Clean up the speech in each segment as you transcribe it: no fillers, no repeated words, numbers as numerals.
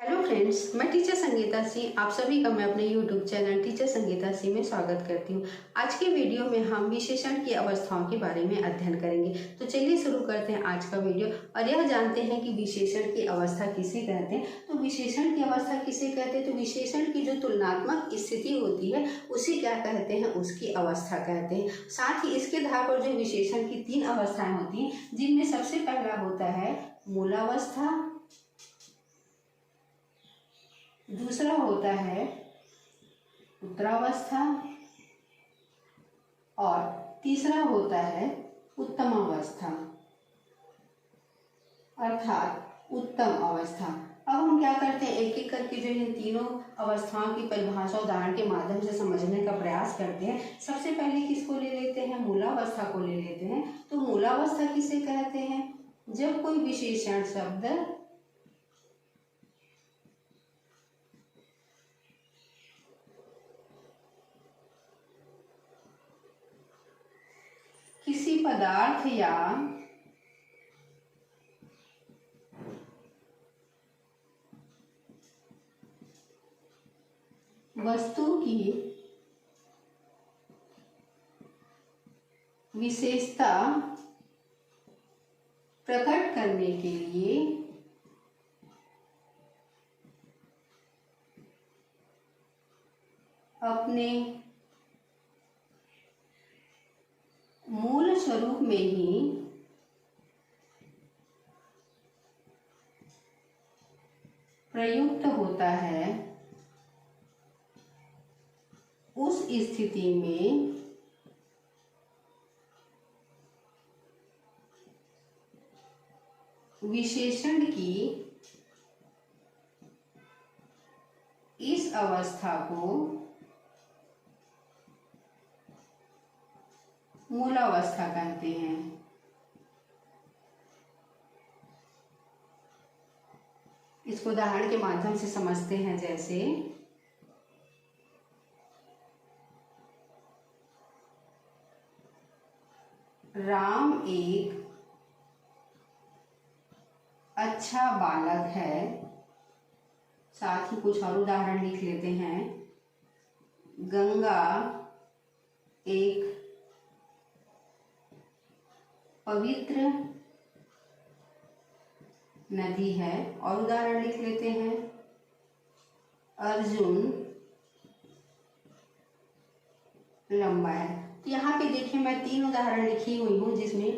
Hello friends, मैं teacher Sangeeta Singh आप सभी का मैं अपने YouTube channel teacher Sangeeta Singh में स्वागत करती हूँ। आज के वीडियो में हम विशेषण की अवस्थाओं के बारे में अध्ययन करेंगे। तो चलिए शुरू करते हैं आज का वीडियो और यह जानते हैं कि विशेषण की अवस्था किसे कहते हैं। तो विशेषण की अवस्था किसे कहते हैं? तो विशेषण की जो तुलनात्मक स्थिति होती है उसे क्या कहते हैं? उसकी अवस्था कहते हैं। साथ ही इसके आधार पर जो विशेषण की 3 अवस्थाएं होती हैं, जिनमें सबसे पहला होता है मूलावस्था, दूसरा होता है उत्तरावस्था और तीसरा होता है उत्तमावस्था अर्थात उत्तम अवस्था। अब हम क्या करते हैं, एक एक करके जो इन तीनों अवस्थाओं की परिभाषा उदाहरण के माध्यम से समझने का प्रयास करते हैं। सबसे पहले किसको ले लेते हैं? मूलावस्था को ले लेते हैं। तो मूलावस्था किसे कहते हैं? जब कोई विशेषण शब्द किसी पदार्थ या वस्तु की विशेषता प्रकट करने के लिए अपने मूल स्वरूप में ही प्रयुक्त होता है, उस स्थिति में विशेषण की इस अवस्था को मूलावस्था कहते हैं। इसको उदाहरण के माध्यम से समझते हैं। जैसे राम एक अच्छा बालक है। साथ ही कुछ और उदाहरण लिख लेते हैं। गंगा एक पवित्र नदी है। और उदाहरण लिख लेते हैं। अर्जुन लंबा है। तो यहाँ पे देखिए मैं 3 उदाहरण लिखी हुई हूँ, जिसमें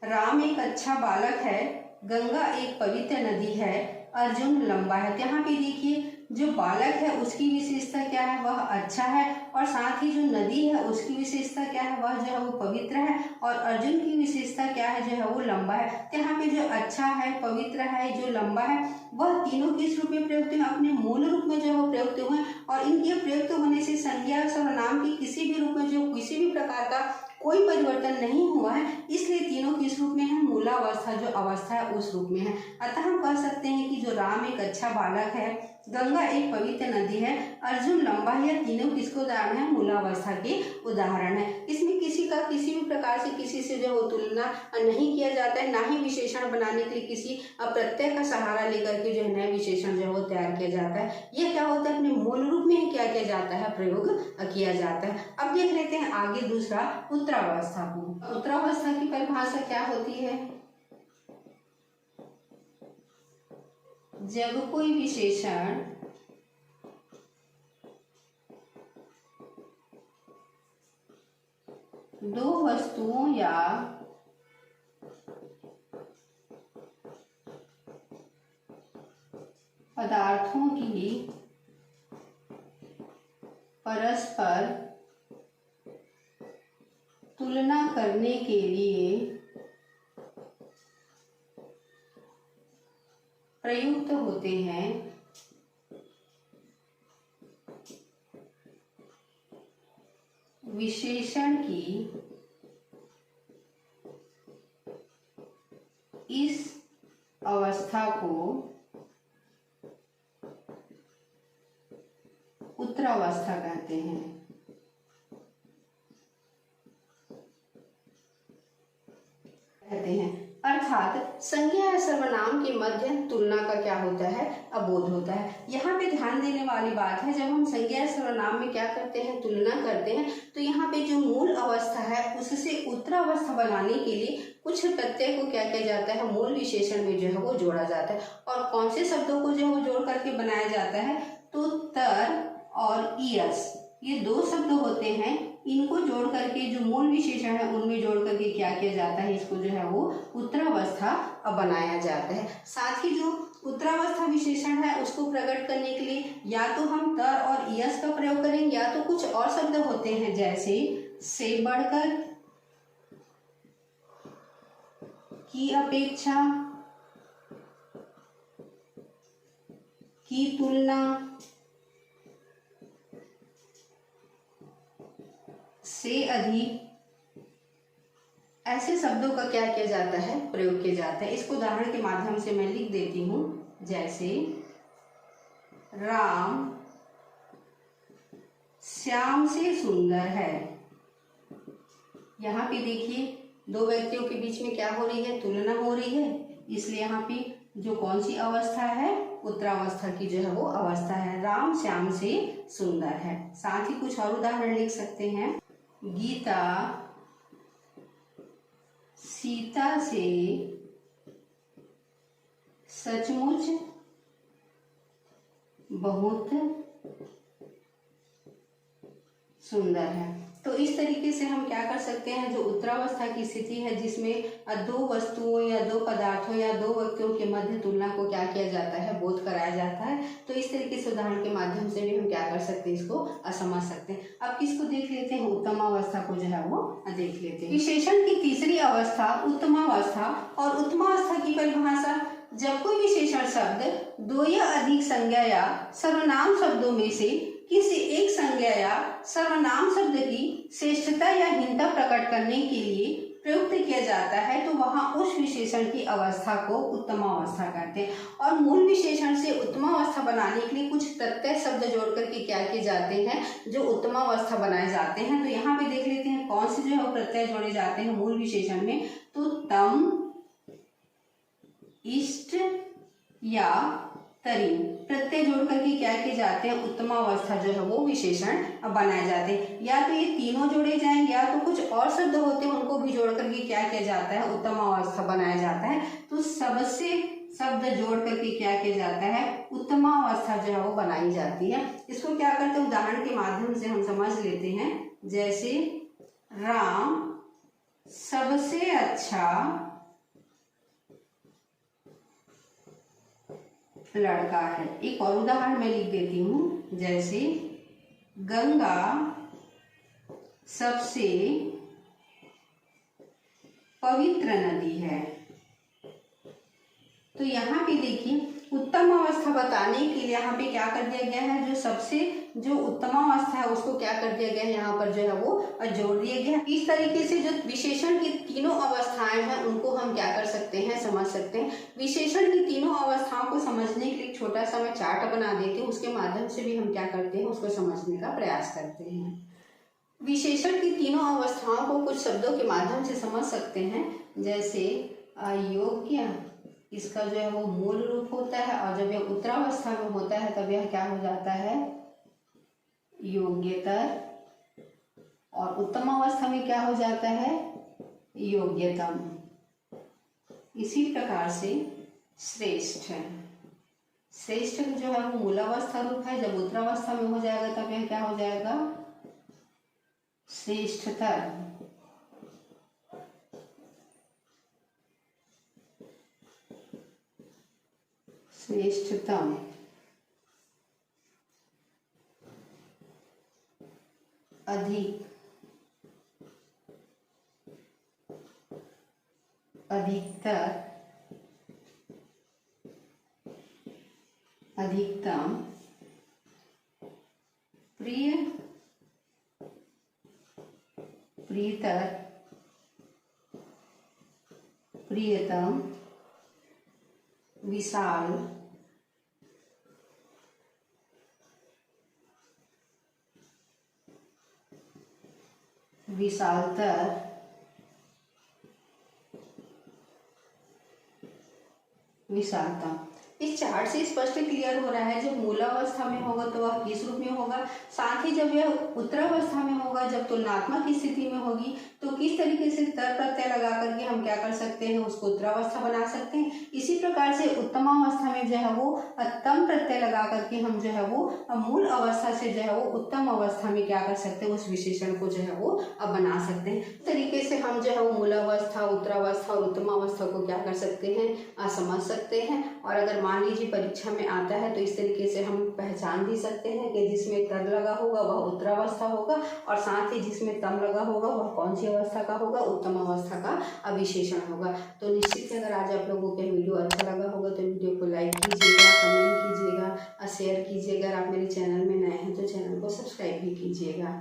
राम एक अच्छा बालक है, गंगा एक पवित्र नदी है, अर्जुन लंबा है। तो यहाँ पे देखिए जो बालक है उसकी विशेषता क्या है? वह अच्छा है। और साथ ही जो नदी है उसकी विशेषता क्या है? वह जो है वो पवित्र है। और अर्जुन की विशेषता क्या है? जो है वो लंबा है। तो यहाँ पे जो अच्छा है, पवित्र है, जो लंबा है, वह तीनों किस रूप में प्रयुक्त हुए? अपने मूल रूप में जो है वो प्रयुक्त हुए। और इनके प्रयुक्त होने से संज्ञा सर्वनाम की किसी भी रूप में जो किसी भी प्रकार का कोई परिवर्तन नहीं हुआ है, इसलिए तीनों किस रूप में है? मूलावस्था जो अवस्था है उस रूप में है। अतः हम कह सकते हैं कि जो राम एक अच्छा बालक है, गंगा एक पवित्र नदी है, अर्जुन लंबा है, यह तीनों किसके उदाहरण है? मूलावस्था के उदाहरण है। इसमें किसी का किसी भी प्रकार से किसी से जो तुलना नहीं किया जाता है, ना ही विशेषण बनाने के लिए किसी प्रत्यय का सहारा लेकर के जो है नया विशेषण जो है वो तैयार किया जाता है। यह क्या होता है? अपने मूल रूप में ही क्या किया जाता है? प्रयोग किया जाता है। अब देख लेते हैं आगे दूसरा उत्तरावस्था को। उत्तरावस्था की परिभाषा क्या होती है? जब कोई विशेषण दो वस्तुओं या पदार्थों की परस्पर तुलना करने के लिए प्रयुक्त होते हैं, विशेषण की इस अवस्था को उत्तरावस्था कहते हैं। अर्थात संज्ञा या सर्वनाम के मध्य तुलना का क्या होता है, अबोध होता है। यहाँ पे ध्यान देने वाली बात है, जब हम संज्ञा या सर्वनाम में क्या करते हैं, तुलना करते हैं, तो यहाँ पे जो मूल अवस्था है उससे उत्तरावस्था बनाने के लिए कुछ प्रत्यय को क्या किया जाता है, मूल विशेषण में जो है वो जोड़ा जाता है। और कौन से शब्दों को जो है वो जोड़ करके बनाया जाता है, तो तर और ईयस, ये दो शब्द होते हैं, इनको जोड़ करके जो मूल विशेषण है उनमें जोड़ करके क्या किया जाता है, इसको जो है वो उत्तरावस्था बनाया जाता है। साथ ही जो उत्तरावस्था विशेषण है उसको प्रकट करने के लिए या तो हम तर और यस का प्रयोग करेंगे, या तो कुछ और शब्द होते हैं जैसे से बढ़कर, की अपेक्षा, की तुलना, से अधिक, ऐसे शब्दों का क्या किया जाता है, प्रयोग किया जाता है। इसको उदाहरण के माध्यम से मैं लिख देती हूँ, जैसे राम श्याम से सुंदर है। यहाँ पे देखिए दो व्यक्तियों के बीच में क्या हो रही है, तुलना हो रही है, इसलिए यहाँ पे जो कौन सी अवस्था है, उत्तरावस्था की जो है वो अवस्था है, राम श्याम से सुंदर है। साथ ही कुछ और उदाहरण लिख सकते हैं, गीता सीता से सचमुच बहुत सुंदर है। तो इस तरीके से हम क्या कर सकते हैं, जो उत्तरावस्था की स्थिति है जिसमें दो वस्तुओं या दो पदार्थों या दो व्यक्तियों के मध्य तुलना को क्या किया जाता है, बोध कराया जाता है। तो इस तरीके से उदाहरण के माध्यम से भी हम क्या कर सकते हैं, इसको समझ सकते हैं। अब किसको देख लेते हैं, उत्तमावस्था को जो है वो देख लेते हैं। विशेषण की तीसरी अवस्था उत्तमावस्था, और उत्तमावस्था की परिभाषा, जब कोई विशेषण शब्द दो या अधिक संज्ञा या सर्वनाम शब्दों में से किसी एक संज्ञा या सर्वनाम शब्द की श्रेष्ठता या हीनता प्रकट करने के लिए प्रयुक्त किया जाता है, तो वहां उस विशेषण की अवस्था को उत्तमावस्था कहते हैं। और मूल विशेषण से उत्तमावस्था बनाने के लिए कुछ प्रत्यय शब्द जोड़ करके क्या किए जाते हैं, जो उत्तमावस्था बनाए जाते हैं। तो यहाँ पे देख लेते हैं कौन से जो है प्रत्यय जोड़े जाते हैं मूल विशेषण में, तो तम, इष्ट या तरी प्रत्यय जोड़ करके क्या किए जाते हैं, उत्तमावस्था जो है वो विशेषण बनाए जाते हैं। या तो ये तीनों जोड़े जाएंगे, या तो कुछ और शब्द होते हैं उनको भी जोड़ करके क्या किया जाता है, उत्तमावस्था बनाया जाता है। तो सबसे शब्द जोड़ करके क्या किया जाता है, उत्तमावस्था जो है वो बनाई जाती है। इसको क्या करते हैं, उदाहरण के माध्यम से हम समझ लेते हैं, जैसे राम सबसे अच्छा लड़का है। एक और उदाहरण मैं लिख देती हूँ, जैसे गंगा सबसे पवित्र नदी है। तो यहाँ पे देखिए उत्तम अवस्था बताने के लिए यहाँ पे क्या कर दिया गया है, जो उत्तम अवस्था है उसको क्या कर दिया गया है, यहाँ पर जो है वो जोड़ दिया गया है। इस तरीके से जो विशेषण की तीनों अवस्थाएं हैं उनको हम क्या कर सकते हैं, समझ सकते हैं। विशेषण की तीनों अवस्थाओं को समझने के लिए छोटा सा मैं चार्ट बना देती हूँ, उसके माध्यम से भी हम क्या करते हैं, उसको समझने का प्रयास करते हैं। विशेषण की तीनों अवस्थाओं को कुछ शब्दों के माध्यम से समझ सकते हैं, जैसे अयोग्य, इसका जो है वो मूल रूप होता है, और जब यह उत्तरावस्था में होता है तब यह क्या हो जाता है, योग्यतर, और उत्तम अवस्था में क्या हो जाता है, योग्यतम। इसी प्रकार से श्रेष्ठ, श्रेष्ठ जो है वो मूलावस्था रूप है, जब उत्तरावस्था में हो जाएगा तब यह क्या हो जाएगा, श्रेष्ठतर। श्रेष्ठतम, अधिक, अधिकतर, अधिकतम, प्रिय, प्रियतर, प्रियतम, विशाल, विशालतर, विशालता। इस चार्ट से स्पष्ट क्लियर हो रहा है जब मूलावस्था में होगा तो वह किस रूप में होगा, साथ ही जब यह उत्तरावस्था में होगा, जब तुलनात्मक स्थिति में होगी तो किस तरीके से तर प्रत्यय लगा करके हम क्या कर सकते हैं, उसको उत्तरावस्था बना सकते हैं। इसी प्रकार से उत्तमावस्था में जो है वो तम प्रत्यय लगा करके हम जो है वो मूल अवस्था से जो है वो उत्तम अवस्था में क्या कर सकते हैं, उस विशेषण को जो है वो अब बना सकते हैं। इस तरीके से हम जो है वो मूलावस्था, उत्तरावस्था और उत्तमावस्था को क्या कर सकते हैं, समझ सकते हैं। और अगर मान लीजिए परीक्षा में आता है तो इस तरीके से हम पहचान भी सकते हैं कि जिसमें तर लगा होगा वह उत्तरावस्था होगा और साथ ही जिसमें तम लगा होगा वह कौन सी अवस्था का होगा, उत्तम अवस्था का अविशेषण होगा। तो निश्चित ही अगर आज आप लोगों को वीडियो अच्छा लगा होगा तो वीडियो को लाइक कीजिएगा, कमेंट कीजिएगा, शेयर कीजिएगा। अगर आप मेरे चैनल में नए हैं तो चैनल को सब्सक्राइब भी कीजिएगा।